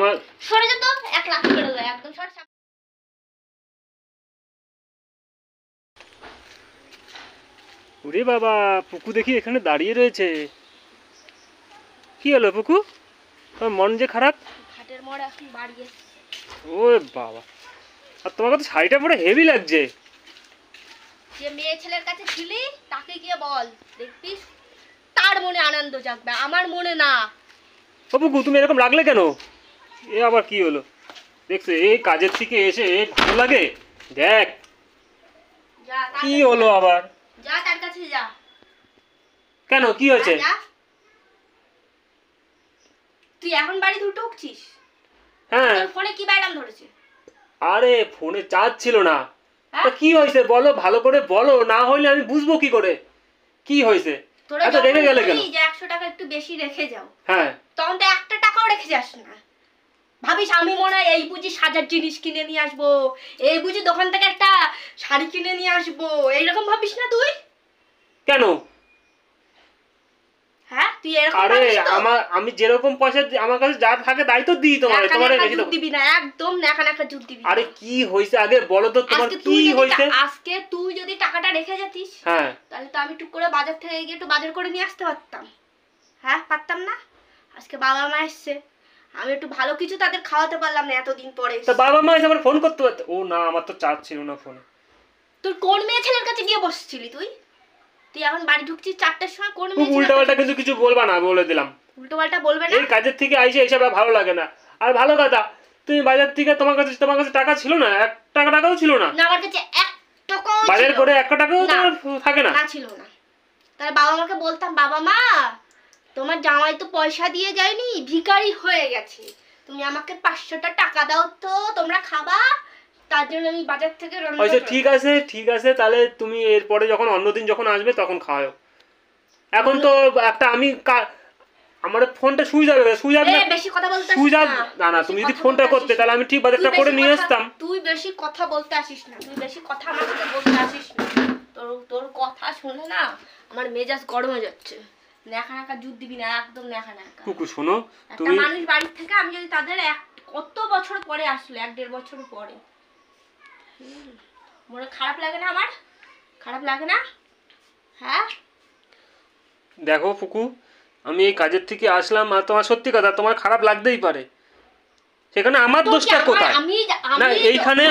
আমার সরে যা তো, 1 লাখ করে দেয় একদম সর। ওরে বাবা, পুকু দেখি এখানে দাঁড়িয়ে রয়েছে। কি হলো পুকু, তোমার মন যে খারাপ? ঘাটের মোড় এখন বাড়ি এসছে। ও বাবা, আর তোমাকে তো শাড়িটা পরে হেভি লাগছে। যে মেয়ে ছেলের কাছে ছিলি তাকে গিয়ে বল, দেখতিস তার মনে আনন্দ জাগবে, আমার মনে না। ও পুকু, তুমি এরকম রাখলে কেন? এ আবার কি হলো? দেখছো এই কাজের থেকে এসে ভালো লাগে? দেখ যা কি হলো আবার। যা তার কাছে যা। কেন, কি হয়েছে? যা, তুই এখন বাড়ি ঢুকছিস? হ্যাঁ। তোর ফোনে কি ব্যারাম ধরেছে? আরে ফোনে চার্জ ছিল না। তা কি হয়েছে বলো, ভালো করে বলো, না হইলে আমি বুঝবো কি করে কি হয়েছে। তোরা এত রেগে গেলে কেন? যে 100 টাকা একটু বেশি রেখে যাও, হ্যাঁ, তখন তো 1 টাকাও রেখে যাস না। ভাবিস আমি মনে হয় এই বুঝি সাজার জিনিস কিনে নিয়ে আসবো, এই বুঝি দোকান থেকে একটা শাড়ি কিনে নিয়ে আসবো, এইরকম ভাবিস না তুই? কেন? হ্যাঁ তুই এরকম আরে ভাবিস তো? আমি যেরকম পয়সা আমার কাছে যা থাকে তাই তো দিই তোমার বেশি দুধ দিবি না, একদম নাকা দুধ দিবি না। আরে কি হইছে আগে বলো তো, তোমার কি হইছে? আজকে তুই যদি টাকাটা রেখে যেতিস, হ্যাঁ, তাহলে তো আমি টুক করে বাজার থেকে গিয়ে একটু বাজার করে নিয়ে আসতে পারতাম। হ্যাঁ পারতাম না? আজকে বাবা মা এসছে, আমি একটু ভালো কিছু তাদের খাওয়াতে পারলাম না এতদিন পরে। তো বাবা মা এসে আমার ফোন করতে পারতো। ও না, আমার তো চার্জ ছিল না ফোনে। তোর কোন মেয়ে ছেলের কাছে গিয়ে বসছিলি তুই? তুই এখন বাড়ি ঢুকছিস 4টার সময়, কোন মেয়ে? উল্টা পাল্টা কিন্তু কিছু বলবা না, বলে দিলাম। উল্টো পাল্টা বলবে না। এই কাজের থেকে আইসে এইসব ভালো লাগে না। আর ভালো কথা, তুমি বাজার থেকে তোমার কাছে টাকা ছিল না, 1 টাকাও ছিল না। না আমার কাছে 1 টাকাও বাজার করে 1 টাকাও তোমার থাকে না। না ছিল না। তাহলে বাবা মাকে বলতাম, বাবা মা তোমার জামাই তো পয়সা দিয়ে যায়নি, ভিখারি হয়ে গেছে, তুমি আমাকে 500টা টাকা দাও তো, তোমরা খাবা, তার জন্য আমি বাজার থেকে রান্না আচ্ছা ঠিক আছে, তাহলে তুমি এরপরে যখন অন্যদিন যখন আসবে তখন খাওয়াও। এখন তো একটা আমি আমার ফোনটা সুইচ যাবে না। বেশি কথা বলতে সুইচ না, তুমি যদি ফোনটা করতে তাহলে আমি ঠিক বাজারটা করে নিয়ে আসতাম। তুই বেশি কথা বলতে আসিস না, তুই বেশি কথা আমার সাথে বলতে আসিস না। তোর কথা শুনে না আমার মেজাজ গরম হয়ে যাচ্ছে। নাকা জুত দিবি না, একদম নাকা। কুকু শোনো, তুমি মানুষ বাড়ি থেকে আমি যদি তাদের কত বছর পরে আসলো, 1-1.5 বছর পরে, মনে খারাপ লাগে না? আমার খারাপ লাগে না? হ্যাঁ দেখো ফুকু, আমি এই কাজের থেকে আসলাম আর তোমার সত্যি কথা তোমার খারাপ লাগতেই পারে। সেখানে আমার দোষটা কোথায়? না এইখানে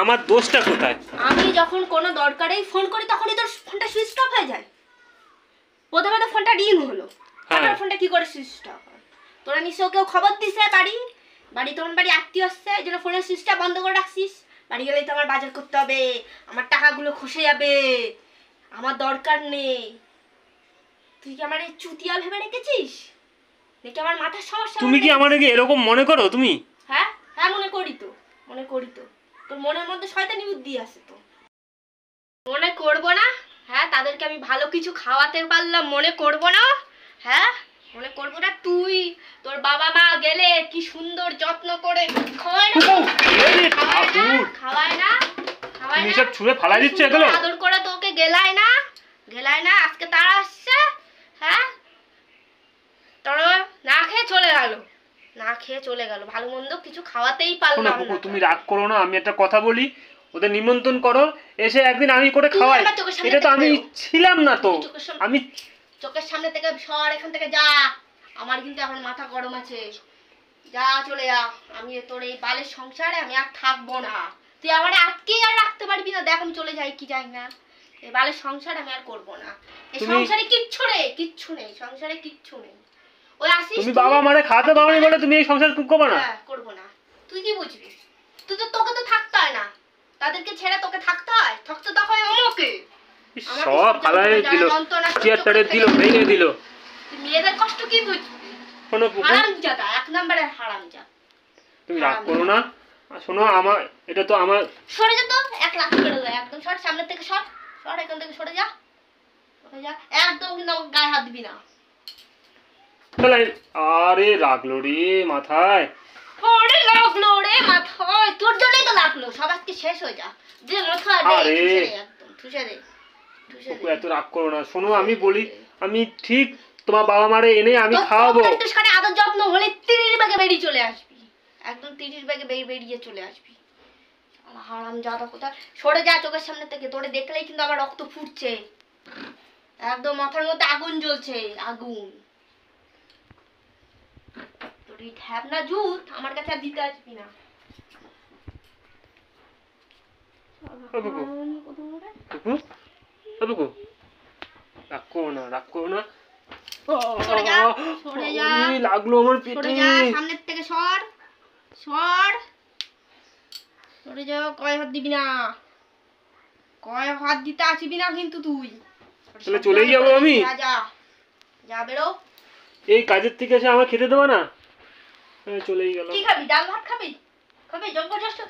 আমার দোষটা কোথায়? আমি যখন কোনো দরকারেই ফোন করি তখনই তোর ফোনটা সুইচ অফ হয়ে যায়। প্রথমে তো ফোনটা রিং হলো, তারপর ফোনটা কি করে সুইচ অফ হয়? তোরা নিশ্চয় কেউ খবর দিছে বাড়ি তোমার বাড়ি আত্মীয় আসছে, এই জন্য ফোনের সুইচটা বন্ধ করে রাখছিস। বাড়ি গেলেই তো আমার বাজার করতে হবে, আমার টাকাগুলো খসে যাবে, আমার দরকার নেই। তুই কি আমার এই চুতিয়া ভেবে রেখেছিস নাকি আমার মাথার সমস্যা? তুমি কি আমার এরকম মনে করো তুমি? হ্যাঁ মনে করি তো। তোর মনের মধ্যে শয়তানি বুদ্ধি আছে তো। মনে করব না? হ্যাঁ তাদেরকে আমি ভালো কিছু খাওয়াতে পারলাম, মনে করব না? হ্যাঁ মনে করব না? তুই তোর বাবা মা গেলে কি সুন্দর যত্ন করে খাওয়ায় না তুমি সব ছুঁড়ে ফালাই দিচ্ছ এগুলো? আদর করে তোকে গেলায় না? আজকে তারা আসছে, হ্যাঁ তোরা না খেয়ে চলে গেল, ভালো মন্দ কিছু খাওয়াতেই পারলাম না। তুমি রাগ করো না, আমি একটা কথা বলি, ওদের নিমন্ত্রণ করো, এসে একদিন আমি করে খাওয়াই। এটা তো আমি ছিলাম না তো, আমি চোখের সামনে থেকে সর, এখান থেকে যা, আমার কিন্তু এখন মাথা গরম আছে। যা চলে যা, আমি তোর এই বালের সংসারে আমি আর থাকবো না। তুই আমার আজকেই আর রাখতে পারবি না, দেখ আমি চলে যাই কি যাই না, এই বালের সংসার আমি আর করবো না। এই সংসারে কিচ্ছু নেই, সংসারে কিচ্ছু নেই। ওই আসিস তুমি বাবা মারে খাওয়াতে পারো না বলে তুমি এই সংসার করবে না? হ্যাঁ করবো না। তুই কি বুঝবি? তোকে তো থাকতে হয় না, তাদেরকে ছেড়ে তোকে থাকতে হয়, থাকতে তো হয় আমাকে। সব ফালাই দিল, চেয়ারটারে দিল, ভেঙে দিল। তুই মেয়েদের কষ্ট কি বুঝবি? শোনো হারামজাদা, 1 নম্বরের হারামজাদা। তুমি রাগ করো না, শোনো আমার এটা তো আমার। সরে যা তো, 1 লাখ করে দেয় একদম সর, সামনে থেকে সর, এখান থেকে সরে যা, একদম কিন্তু গায়ে হাত দিবি না। আরে লাগলো রে মাথায়, তোর জন্যই তো লাগলো, সব আজকে শেষ হয়ে যা, যে মাথায় একদম ঠুসে দে। এত রাগ করো না, শোনো আমি বলি, আমি ঠিক তোমার বাবা মারে এনে আমি খাওয়াবো। আদর যত্ন হলে 30 ভাগে বেরিয়ে চলে আসবি। একদম 30 ব্যাগে বেরিয়ে চলে আসবি। শালা হারামজাদা কোথায়, সরে যা চোখের সামনে থেকে, তোরে দেখলেই কিন্তু আমার রক্ত ফুটছে, একদম মাথার মধ্যে আগুন জ্বলছে, আগুন। তোর এই ঢ্যাবনা জুত আমার কাছে আর দিতে আসবি না। রাগ করো না, রাগ করো না। সরে যা, সরে যা, লাগলো আমার সরে পেটে। যা, সামনের থেকে সর, সর, সরে যা। কয় হাত দিবি না, কয় হাত দিতে আসবি না কিন্তু তুই। তাহলে চলেই যাবো আমি। যা যা যা, বেরো। এই কাজের থেকে এসে আমার খেতে দেবো না? চলেই গেল। কি খাবি, ডাল ভাত খাবি? খাবি জবরদস্ত